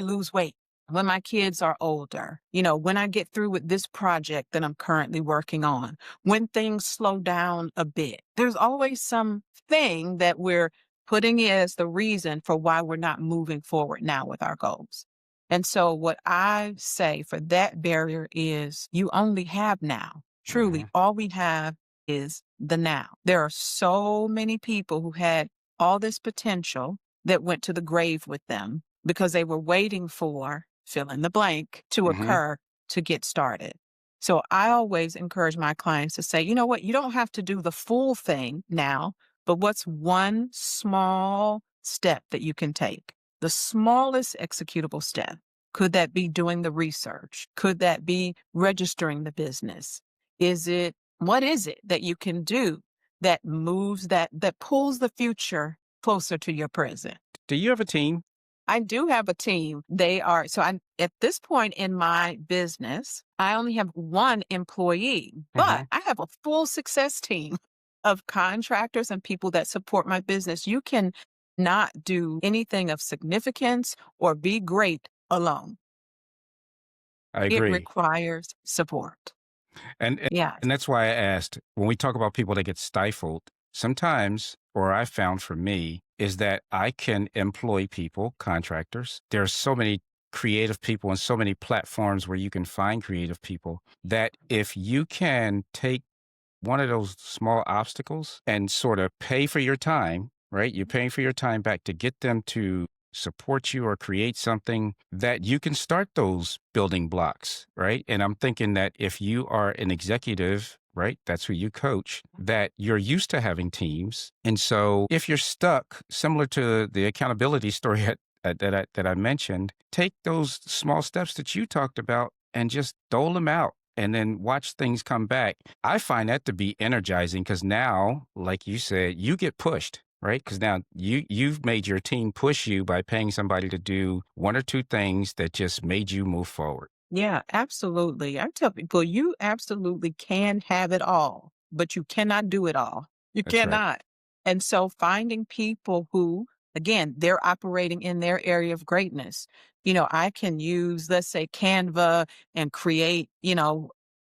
[SPEAKER 2] lose weight, when my kids are older, when I get through with this project that I'm currently working on, when things slow down a bit. There's always something that we're putting it as the reason for why we're not moving forward now with our goals. And so what I say for that barrier is you only have now. Truly,
[SPEAKER 1] Hmm.
[SPEAKER 2] all we have is the now. There are so many people who had all this potential that went to the grave with them because they were waiting for fill in the blank to
[SPEAKER 1] Hmm.
[SPEAKER 2] occur to get started. So I always encourage my clients to say, you know what, you don't have to do the full thing now, but what's one small step that you can take? The smallest executable step. Could that be doing the research? Could that be registering the business? What is it that you can do that moves that pulls the future closer to your present?
[SPEAKER 1] Do you have a team?
[SPEAKER 2] I do have a team. I'm at this point in my business, I only have one employee,
[SPEAKER 1] Hmm.
[SPEAKER 2] but I have a full success team of contractors and people that support my business. You can not do anything of significance or be great alone.
[SPEAKER 1] I
[SPEAKER 2] It
[SPEAKER 1] agree.
[SPEAKER 2] requires support.
[SPEAKER 1] And
[SPEAKER 2] Yes.
[SPEAKER 1] and that's why I asked, when we talk about people that get stifled, sometimes, or I found for me, is that I can employ people, contractors. There are so many creative people and so many platforms where you can find creative people that if you can take one of those small obstacles and sort of pay for your time, right? You're paying for your time back to get them to support you or create something that you can start those building blocks, right? And I'm thinking that if you are an executive, right, that's who you coach, that you're used to having teams. And so if you're stuck, similar to the accountability story that I mentioned, take those small steps that you talked about and just dole them out and then watch things come back. I find that to be energizing because now, like you said, you get pushed, right? Because now you've made your team push you by paying somebody to do one or two things that just made you move forward.
[SPEAKER 2] Yeah, absolutely. I tell people you absolutely can have it all, but you cannot do it all. You
[SPEAKER 1] That's right.
[SPEAKER 2] cannot. And so finding people who, again, they're operating in their area of greatness. I can use, let's say, Canva and create,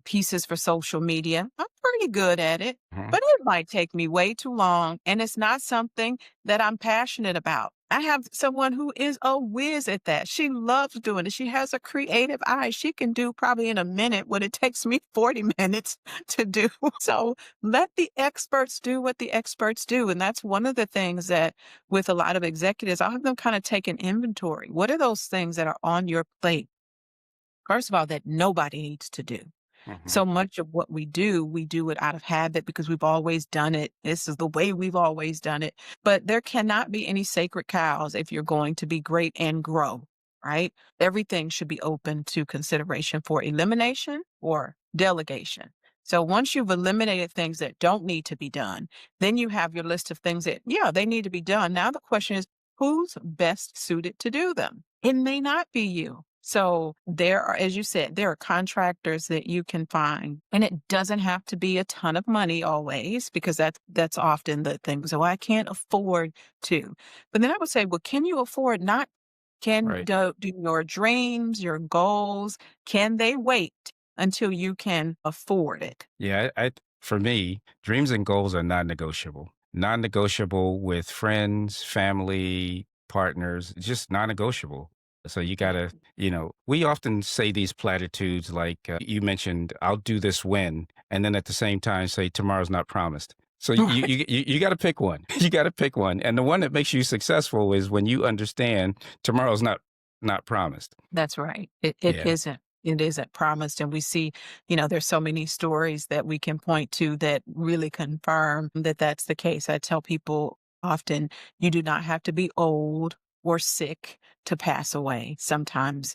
[SPEAKER 2] pieces for social media. I'm pretty good at it,
[SPEAKER 1] Mhm.
[SPEAKER 2] but it might take me way too long. And it's not something that I'm passionate about. I have someone who is a whiz at that. She loves doing it. She has a creative eye. She can do probably in a minute what it takes me 40 minutes to do. So let the experts do what the experts do. And that's one of the things that with a lot of executives, I'll have them kind of take an inventory. What are those things that are on your plate? First of all, that nobody needs to do.
[SPEAKER 1] Mhm.
[SPEAKER 2] So much of what we do it out of habit because we've always done it. This is the way we've always done it. But there cannot be any sacred cows if you're going to be great and grow, right? Everything should be open to consideration for elimination or delegation. So once you've eliminated things that don't need to be done, then you have your list of things that, yeah, they need to be done. Now the question is, who's best suited to do them? It may not be you. So there are, as you said, there are contractors that you can find, and it doesn't have to be a ton of money always, because that's often the thing. So I can't afford to. But then I would say, well, can you afford not? Can
[SPEAKER 1] Right.
[SPEAKER 2] do your dreams, your goals, can they wait until you can afford it?
[SPEAKER 1] Yeah, for me, dreams and goals are non-negotiable. Non-negotiable with friends, family, partners, just non-negotiable. So you gotta, we often say these platitudes like you mentioned, "I'll do this when," and then at the same time say tomorrow's not promised. So you got to pick one. You got to pick one, and the one that makes you successful is when you understand tomorrow's not promised.
[SPEAKER 2] That's right. It
[SPEAKER 1] Yeah.
[SPEAKER 2] isn't. It isn't promised. And we see, there's so many stories that we can point to that really confirm that that's the case. I tell people often, you do not have to be old or sick to pass away. Sometimes,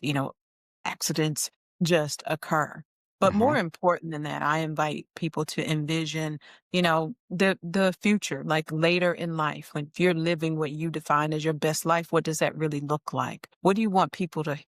[SPEAKER 2] accidents just occur. But more
[SPEAKER 1] Hmm.
[SPEAKER 2] important than that, I invite people to envision, the future, like later in life, when if you're living what you define as your best life, what does that really look like? What do you want people to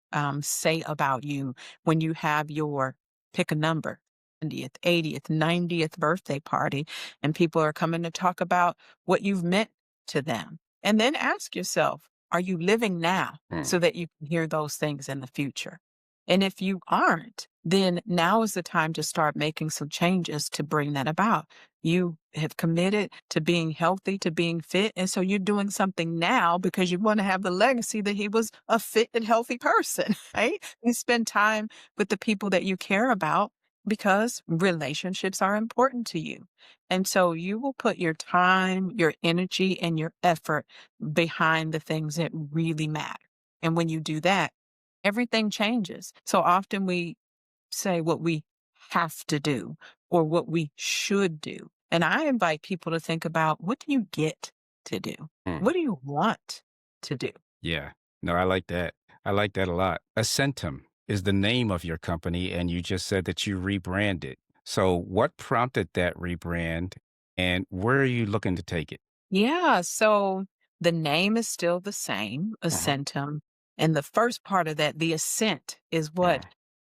[SPEAKER 2] say about you when you have your pick a number, 70th, 80th, 90th birthday party, and people are coming to talk about what you've meant to them? And then ask yourself, are you living now so that you can hear those things in the future? And if you aren't, then now is the time to start making some changes to bring that about. You have committed to being healthy, to being fit. And so you're doing something now because you want to have the legacy that he was a fit and healthy person, right? You spend time with the people that you care about because relationships are important to you. And so you will put your time, your energy, and your effort behind the things that really matter. And when you do that, everything changes. So often we say what we have to do or what we should do. And I invite people to think about, what do you get to do?
[SPEAKER 1] Hmm.
[SPEAKER 2] What do you want to do?
[SPEAKER 1] Yeah. No, I like that. I like that a lot. Ascentim is the name of your company, and you just said that you rebranded. So, what prompted that rebrand, and where are you looking to take it?
[SPEAKER 2] Yeah, so the name is still the same,
[SPEAKER 1] Uh-huh.
[SPEAKER 2] Ascentum. And the first part of that, the ascent, is what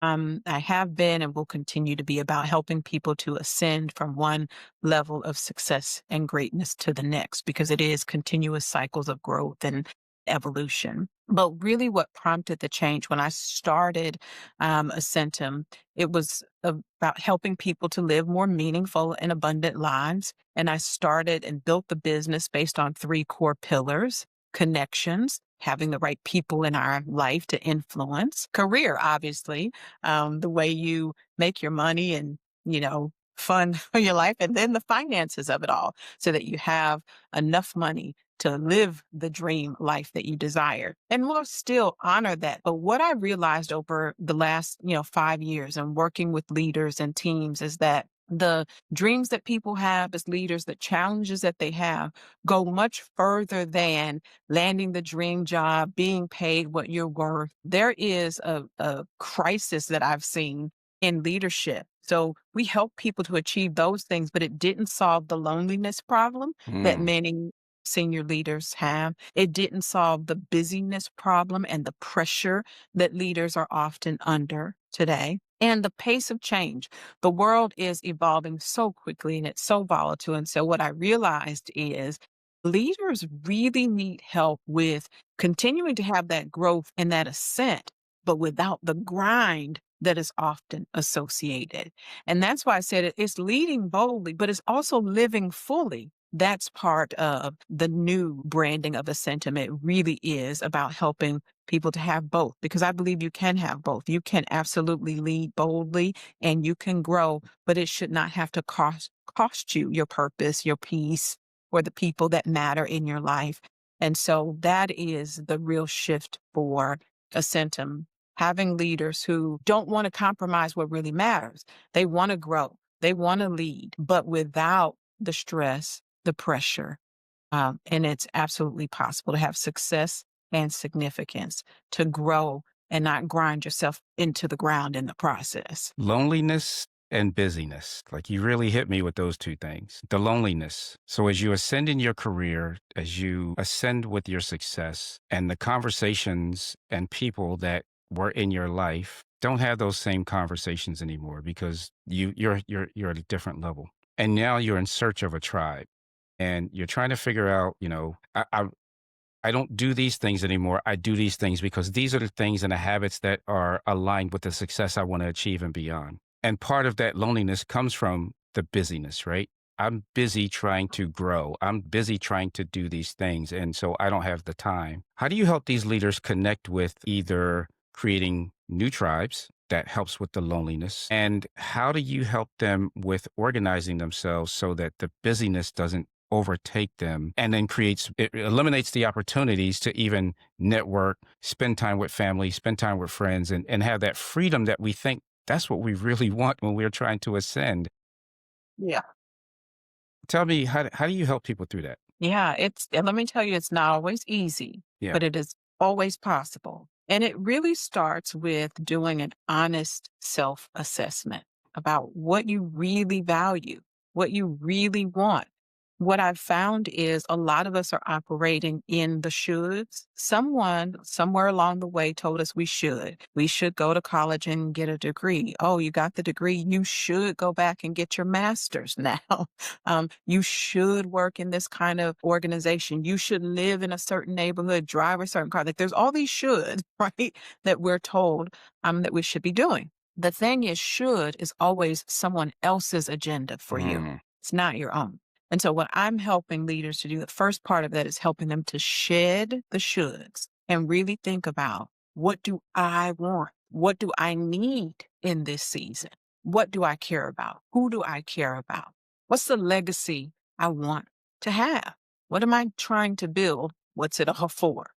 [SPEAKER 1] Uh-huh.
[SPEAKER 2] I have been and will continue to be about helping people to ascend from one level of success and greatness to the next, because it is continuous cycles of growth and evolution. But really, what prompted the change when I started Ascentum, it was about helping people to live more meaningful and abundant lives. And I started and built the business based on three core pillars: connections, having the right people in our life to influence; career, obviously, the way you make your money and, fund your life, and then the finances of it all, so that you have enough money to live the dream life that you desire. And we'll still honor that. But what I realized over the last, 5 years and working with leaders and teams is that the dreams that people have as leaders, the challenges that they have, go much further than landing the dream job, being paid what you're worth. There is a crisis that I've seen in leadership. So we help people to achieve those things, but it didn't solve the loneliness problem that
[SPEAKER 1] Mm.
[SPEAKER 2] many senior leaders have. It didn't solve the busyness problem and the pressure that leaders are often under today. And the pace of change. The world is evolving so quickly and it's so volatile. And so what I realized is leaders really need help with continuing to have that growth and that ascent, but without the grind that is often associated. And that's why I said it's leading boldly, but it's also living fully. That's part of the new branding of Ascentim. It really is about helping people to have both, because I believe you can have both. You can absolutely lead boldly and you can grow, but it should not have to cost you your purpose, your peace, or the people that matter in your life. And so that is the real shift for Ascentim, having leaders who don't want to compromise what really matters. They want to grow, they want to lead, but without the stress, the pressure. And it's absolutely possible to have success and significance, to grow and not grind yourself into the ground in the process.
[SPEAKER 1] Loneliness and busyness. Like you really hit me with those two things. The loneliness. So as you ascend in your career, as you ascend with your success, and the conversations and people that were in your life don't have those same conversations anymore because you're at a different level. And now you're in search of a tribe and you're trying to figure out, I don't do these things anymore. I do these things because these are the things and the habits that are aligned with the success I want to achieve and beyond. And part of that loneliness comes from the busyness, right? I'm busy trying to grow. I'm busy trying to do these things. And so I don't have the time. How do you help these leaders connect with either creating new tribes that helps with the loneliness? And how do you help them with organizing themselves so that the busyness doesn't overtake them and then it eliminates the opportunities to even network, spend time with family, spend time with friends, and have that freedom that we think that's what we really want when we're trying to ascend.
[SPEAKER 2] Yeah.
[SPEAKER 1] Tell me, how do you help people through that?
[SPEAKER 2] Yeah, and let me tell you, it's not always easy,
[SPEAKER 1] Yeah.
[SPEAKER 2] but it is always possible. And it really starts with doing an honest self assessment about what you really value, what you really want. What I've found is a lot of us are operating in the shoulds. Someone somewhere along the way told us we should. We should go to college and get a degree. Oh, you got the degree. You should go back and get your master's now. You should work in this kind of organization. You should live in a certain neighborhood, drive a certain car. Like there's all these should, right? That we're told that we should be doing. The thing is, should is always someone else's agenda for you.
[SPEAKER 1] Mm.
[SPEAKER 2] It's not your own. And so what I'm helping leaders to do, the first part of that is helping them to shed the shoulds and really think about, what do I want? What do I need in this season? What do I care about? Who do I care about? What's the legacy I want to have? What am I trying to build? What's it all for?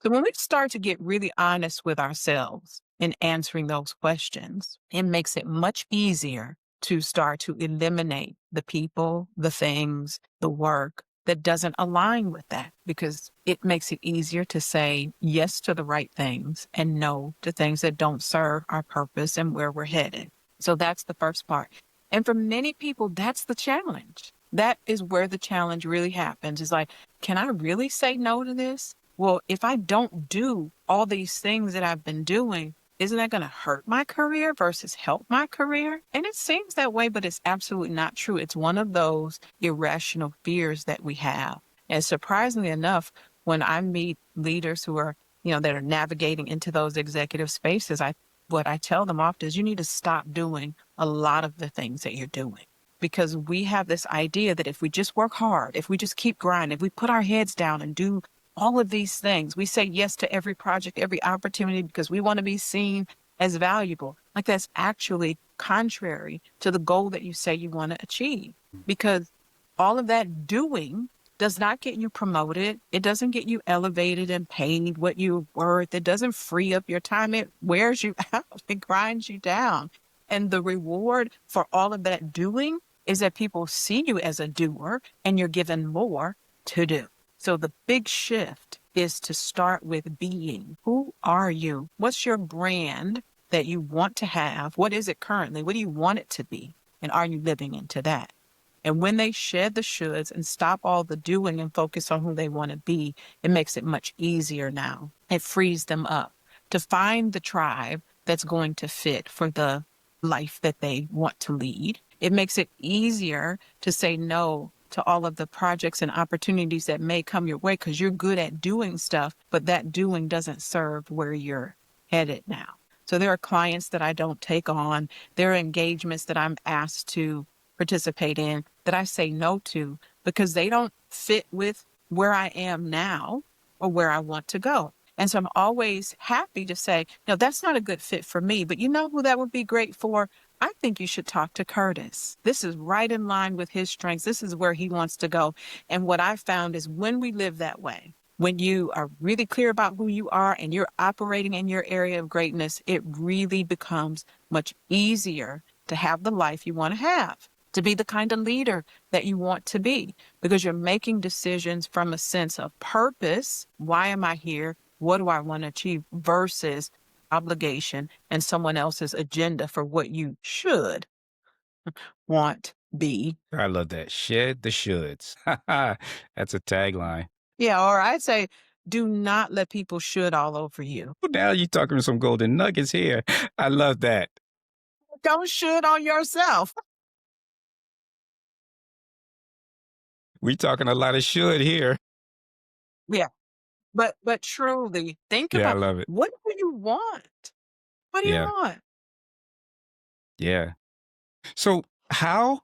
[SPEAKER 2] So when we start to get really honest with ourselves in answering those questions, it makes it much easier to start to eliminate the people, the things, the work that doesn't align with that, because it makes it easier to say yes to the right things and no to things that don't serve our purpose and where we're headed. So that's the first part. And for many people, that's the challenge. That is where the challenge really happens. It's like, can I really say no to this? Well, if I don't do all these things that I've been doing, isn't that going to hurt my career versus help my career? And it seems that way, but it's absolutely not true. It's one of those irrational fears that we have. And surprisingly enough, when I meet leaders who are, that are navigating into those executive spaces, what I tell them often is you need to stop doing a lot of the things that you're doing. Because we have this idea that if we just work hard, if we just keep grinding, if we put our heads down and do all of these things, we say yes to every project, every opportunity because we want to be seen as valuable. Like that's actually contrary to the goal that you say you want to achieve. Because all of that doing does not get you promoted. It doesn't get you elevated and paid what you're worth. It doesn't free up your time. It wears you out. It grinds you down. And the reward for all of that doing is that people see you as a doer and you're given more to do. So the big shift is to start with being. Who are you? What's your brand that you want to have? What is it currently? What do you want it to be? And are you living into that? And when they shed the shoulds and stop all the doing and focus on who they want to be, it makes it much easier now. It frees them up to find the tribe that's going to fit for the life that they want to lead. It makes it easier to say no to all of the projects and opportunities that may come your way because you're good at doing stuff, but that doing doesn't serve where you're headed now. So there are clients that I don't take on. There are engagements that I'm asked to participate in that I say no to because they don't fit with where I am now or where I want to go. And so I'm always happy to say, no, that's not a good fit for me, but you know who that would be great for? I think you should talk to Curtis. This is right in line with his strengths. This is where he wants to go. And what I found is when we live that way, when you are really clear about who you are and you're operating in your area of greatness, it really becomes much easier to have the life you want to have, to be the kind of leader that you want to be, because you're making decisions from a sense of purpose. Why am I here? What do I want to achieve versus obligation and someone else's agenda for what you should want, be.
[SPEAKER 1] I love that. Shed the shoulds. That's a tagline.
[SPEAKER 2] Yeah, or I'd say do not let people should all over you.
[SPEAKER 1] Now you're talking some golden nuggets here. I love that.
[SPEAKER 2] Don't should on yourself.
[SPEAKER 1] We talking a lot of should here.
[SPEAKER 2] Yeah. But truly think
[SPEAKER 1] Yeah, I
[SPEAKER 2] about
[SPEAKER 1] love it.
[SPEAKER 2] what do you want? What do you
[SPEAKER 1] Yeah.
[SPEAKER 2] want?
[SPEAKER 1] Yeah. So how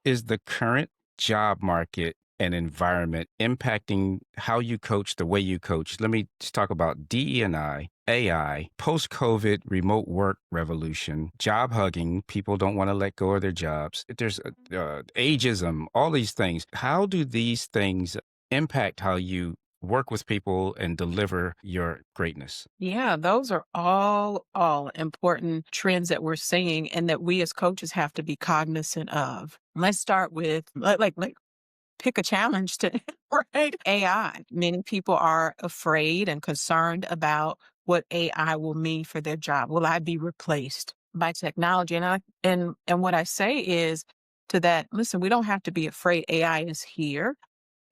[SPEAKER 1] is the current job market and environment impacting how you coach, the way you coach? Let me just talk about DE&I, AI, post-COVID remote work revolution, job hugging. People don't want to let go of their jobs. There's ageism, all these things. How do these things impact how you work with people and deliver your greatness?
[SPEAKER 2] Yeah, those are all important trends that we're seeing and that we as coaches have to be cognizant of. Let's start with like pick a challenge to right AI. Many people are afraid and concerned about what AI will mean for their job. Will I be replaced by technology? And what I say is to that, listen, we don't have to be afraid. AI is here.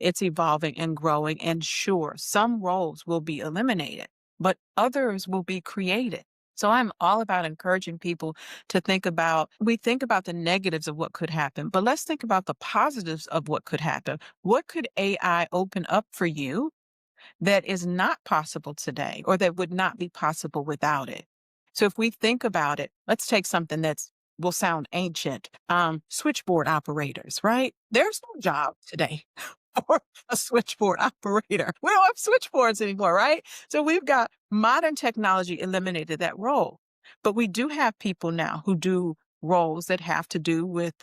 [SPEAKER 2] It's evolving and growing. And sure, some roles will be eliminated, but others will be created. So I'm all about encouraging people to we think about the negatives of what could happen, but let's think about the positives of what could happen. What could AI open up for you that is not possible today or that would not be possible without it? So if we think about it, let's take something that's will sound ancient. Switchboard operators, right? There's no job today for a switchboard operator. We don't have switchboards anymore, right? So we've got modern technology eliminated that role. But we do have people now who do roles that have to do with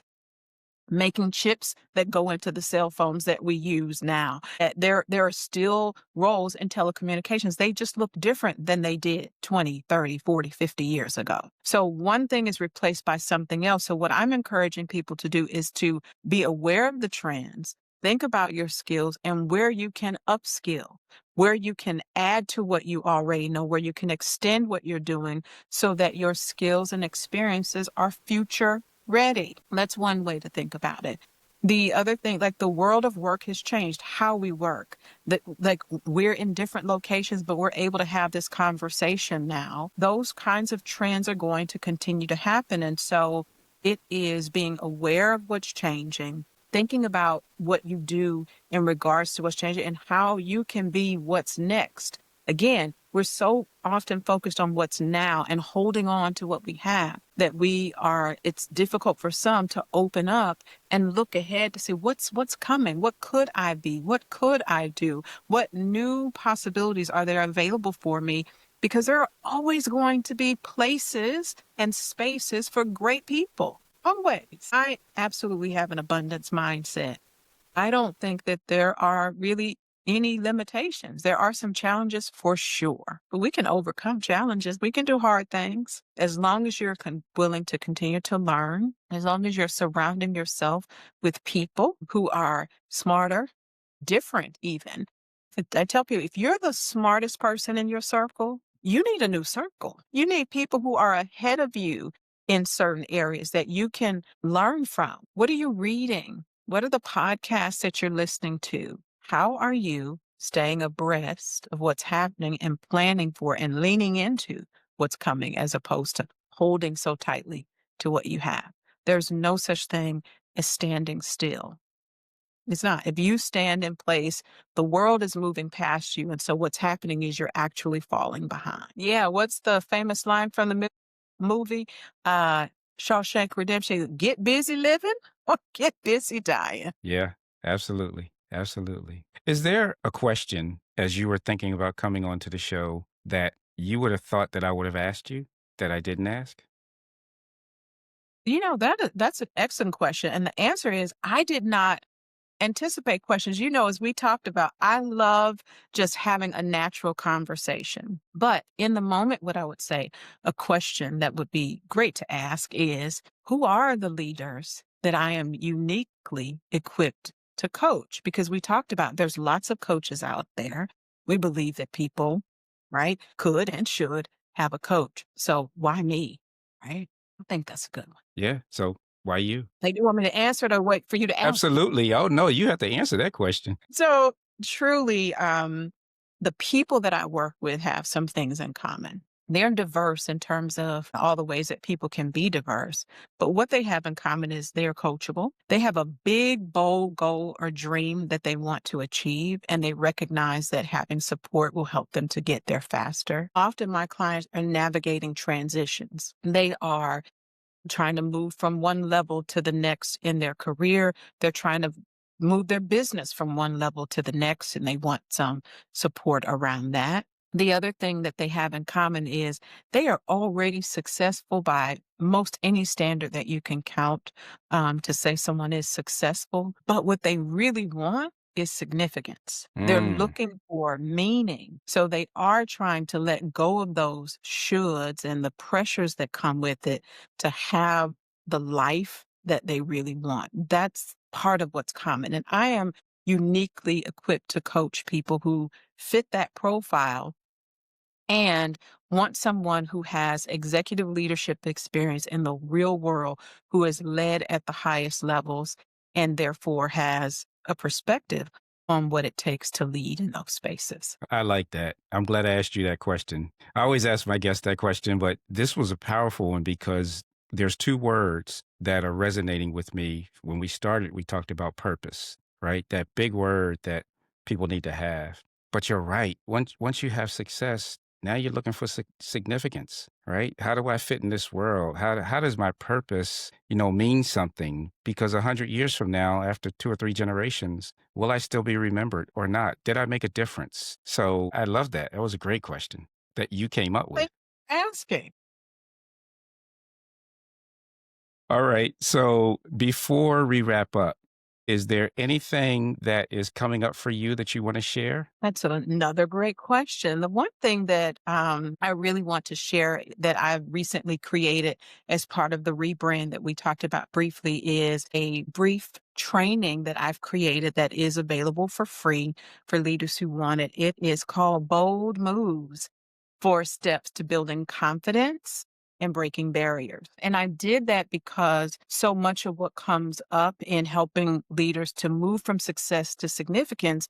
[SPEAKER 2] making chips that go into the cell phones that we use now. There are still roles in telecommunications. They just look different than they did 20, 30, 40, 50 years ago. So one thing is replaced by something else. So what I'm encouraging people to do is to be aware of the trends, think about your skills and where you can upskill, where you can add to what you already know, where you can extend what you're doing so that your skills and experiences are future ready. That's one way to think about it. The other thing, like the world of work has changed, how we work. Like we're in different locations, but we're able to have this conversation now. Those kinds of trends are going to continue to happen. And so it is being aware of what's changing, thinking about what you do in regards to what's changing and how you can be what's next. Again, we're so often focused on what's now and holding on to what we have that it's difficult for some to open up and look ahead to see what's coming. What could I be? What could I do? What new possibilities are there available for me because there are always going to be places and spaces for great people. Always. I absolutely have an abundance mindset. I don't think that there are really any limitations. There are some challenges for sure, but we can overcome challenges. We can do hard things as long as you're willing to continue to learn, as long as you're surrounding yourself with people who are smarter, different even. I tell people, if you're the smartest person in your circle, you need a new circle. You need people who are ahead of you in certain areas that you can learn from. What are you reading? What are the podcasts that you're listening to? How are you staying abreast of what's happening and planning for and leaning into what's coming as opposed to holding so tightly to what you have? There's no such thing as standing still. It's not. If you stand in place, the world is moving past you. And so what's happening is you're actually falling behind. Yeah. What's the famous line from the movie? Shawshank Redemption, get busy living or get busy dying.
[SPEAKER 1] Yeah, absolutely. Absolutely. Is there a question as you were thinking about coming onto the show that you would have thought that I would have asked you that I didn't ask?
[SPEAKER 2] That's an excellent question. And the answer is I did not anticipate questions. As we talked about, I love just having a natural conversation. But in the moment, what I would say, a question that would be great to ask is, who are the leaders that I am uniquely equipped to coach? Because we talked about there's lots of coaches out there. We believe that people, right, could and should have a coach. So why me? Right? I think that's a good one.
[SPEAKER 1] Yeah. So why you?
[SPEAKER 2] Like, you want me to answer it or wait for you to ask?
[SPEAKER 1] Absolutely. Oh, no, you have to answer that question.
[SPEAKER 2] So truly, the people that I work with have some things in common. They're diverse in terms of all the ways that people can be diverse. But what they have in common is they're coachable. They have a big, bold goal or dream that they want to achieve, and they recognize that having support will help them to get there faster. Often my clients are navigating transitions. They are trying to move from one level to the next in their career. They're trying to move their business from one level to the next, and they want some support around that. The other thing that they have in common is they are already successful by most any standard that you can count to say someone is successful. But what they really want is significance. They're
[SPEAKER 1] Mm.
[SPEAKER 2] looking for meaning. So they are trying to let go of those shoulds and the pressures that come with it to have the life that they really want. That's part of what's common. And I am uniquely equipped to coach people who fit that profile and want someone who has executive leadership experience in the real world, who has led at the highest levels and therefore has a perspective on what it takes to lead in those spaces.
[SPEAKER 1] I like that. I'm glad I asked you that question. I always ask my guests that question, but this was a powerful one because there's two words that are resonating with me. When we started, we talked about purpose, right? That big word that people need to have. But you're right. Once you have success, now you're looking for significance, right? How do I fit in this world? How does my purpose, mean something? Because 100 years from now, after 2 or 3 generations, will I still be remembered or not? Did I make a difference? So I love that. That was a great question that you came up with.
[SPEAKER 2] Thank you for asking.
[SPEAKER 1] All right. So before we wrap up, is there anything that is coming up for you that you want to share?
[SPEAKER 2] That's another great question. The one thing that I really want to share that I've recently created as part of the rebrand that we talked about briefly is a brief training that I've created that is available for free for leaders who want it. It is called Bold Moves: 4 Steps to Building Confidence and Breaking Barriers. And I did that because so much of what comes up in helping leaders to move from success to significance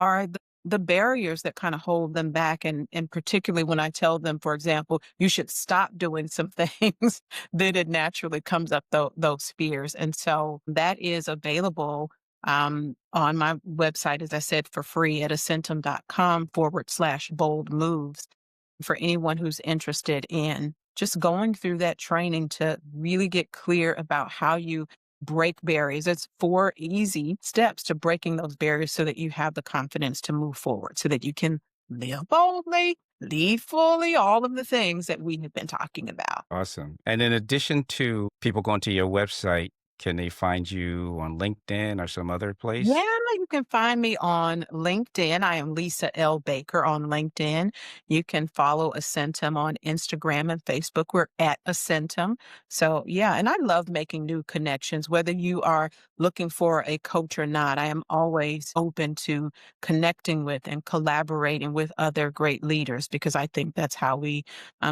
[SPEAKER 2] are the barriers that kind of hold them back. And particularly when I tell them, for example, you should stop doing some things, then it naturally comes up those fears. And so that is available on my website, as I said, for free at ascentim.com/bold moves for anyone who's interested in just going through that training to really get clear about how you break barriers. It's 4 easy steps to breaking those barriers so that you have the confidence to move forward, so that you can live boldly, lead fully, all of the things that we have been talking about.
[SPEAKER 1] Awesome. And in addition to people going to your website, can they find you on LinkedIn or some other place?
[SPEAKER 2] Yeah, you can find me on LinkedIn. I am Lisa L. Baker on LinkedIn. You can follow Ascentim on Instagram and Facebook. We're at Ascentim. So, yeah, and I love making new connections, whether you are looking for a coach or not. I am always open to connecting with and collaborating with other great leaders because I think that's how we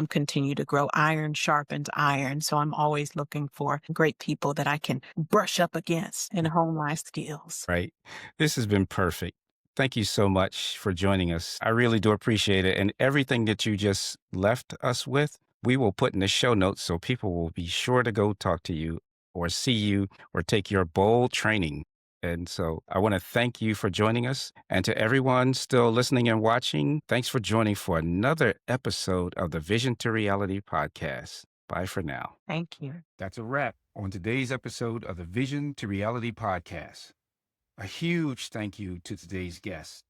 [SPEAKER 2] continue to grow. Iron sharpens iron. So, I'm always looking for great people that I can brush up against and hone my skills.
[SPEAKER 1] Right. This has been perfect. Thank you so much for joining us. I really do appreciate it. And everything that you just left us with, we will put in the show notes so people will be sure to go talk to you or see you or take your bold training. And so I want to thank you for joining us. And to everyone still listening and watching, thanks for joining for another episode of the Vision to Reality podcast. Bye for now.
[SPEAKER 2] Thank you.
[SPEAKER 1] That's a wrap on today's episode of the Vision to Reality podcast. A huge thank you to today's guests.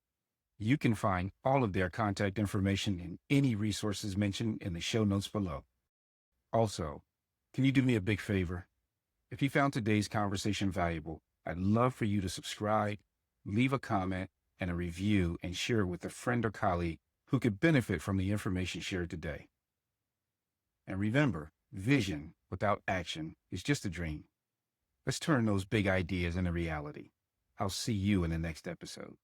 [SPEAKER 1] You can find all of their contact information in any resources mentioned in the show notes below. Also, can you do me a big favor? If you found today's conversation valuable, I'd love for you to subscribe, leave a comment and a review, and share it with a friend or colleague who could benefit from the information shared today. And remember, vision without action is just a dream. Let's turn those big ideas into reality. I'll see you in the next episode.